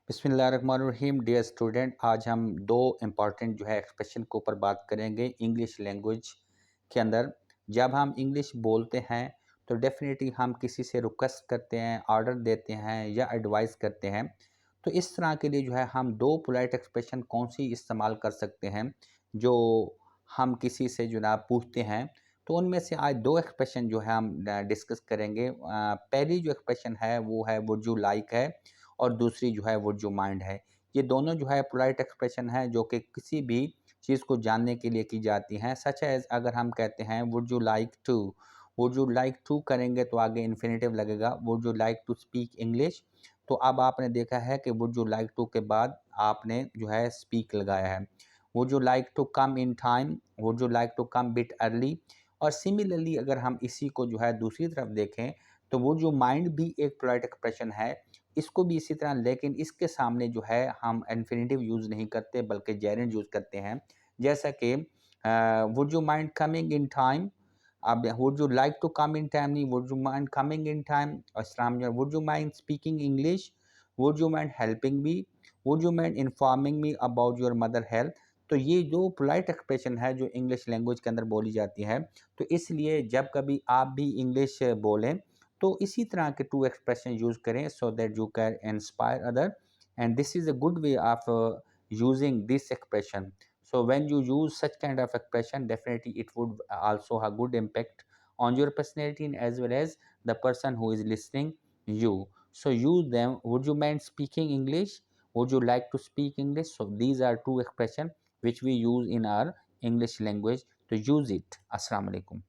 बिस्मिल्लाहिर्रहमानिर्रहीम। Dear student, आज हम दो इम्पॉर्टेंट एक्सप्रेशन के ऊपर बात करेंगे इंग्लिश लैंग्वेज के अंदर। जब हम इंग्लिश बोलते हैं तो डेफिनेटली हम किसी से रिक्वेस्ट करते हैं, ऑर्डर देते हैं या एडवाइस करते हैं। तो इस तरह के लिए हम दो पोलाइट एक्सप्रेशन कौन सी इस्तेमाल कर सकते हैं जो हम किसी से पूछते हैं। तो उनमें से आज दो एक्सप्रेशन हम डिस्कस करेंगे। पहली जो एक्सप्रेशन है वो है वुड यू लाइक है, और दूसरी वुड यू माइंड है। ये दोनों पोलाइट एक्सप्रेशन है जो कि किसी भी चीज़ को जानने के लिए की जाती हैं। सच एज अगर हम कहते हैं would you like to, would you like to करेंगे तो आगे इन्फिनेटिव लगेगा। Would you like to speak English, तो अब आपने देखा है कि वुड यू लाइक टू के बाद आपने स्पीक लगाया है। Would you like to come in time, would you like to come bit early. और सिमिलरली अगर हम इसी को दूसरी तरफ देखें तो वुड यू माइंड भी एक पोलाइट एक्सप्रेशन है, इसको भी इसी तरह, लेकिन इसके सामने हम इन्फिनेटिव यूज़ नहीं करते बल्कि जेरेंड यूज़ करते हैं। जैसा कि would you mind coming in time, अब would you like to come in time नहीं, would you mind coming in time. और would you mind speaking English, would you mind helping me, would you mind informing me about your mother health. तो ये जो polite expression है जो English language के अंदर बोली जाती है, तो इसलिए जब कभी आप भी इंग्लिश बोलें तो इसी तरह के टू एक्सप्रेशन यूज़ करें so that you can inspire other. And this is a good way of using this expression. So when you use such kind of expression, definitely it would also have good impact on your personality and as well as the person who is listening you. So use them. Would you mind speaking English? Would you like to speak English? So these are two expressions which we use in our English language. To use it. Assalamu alaikum.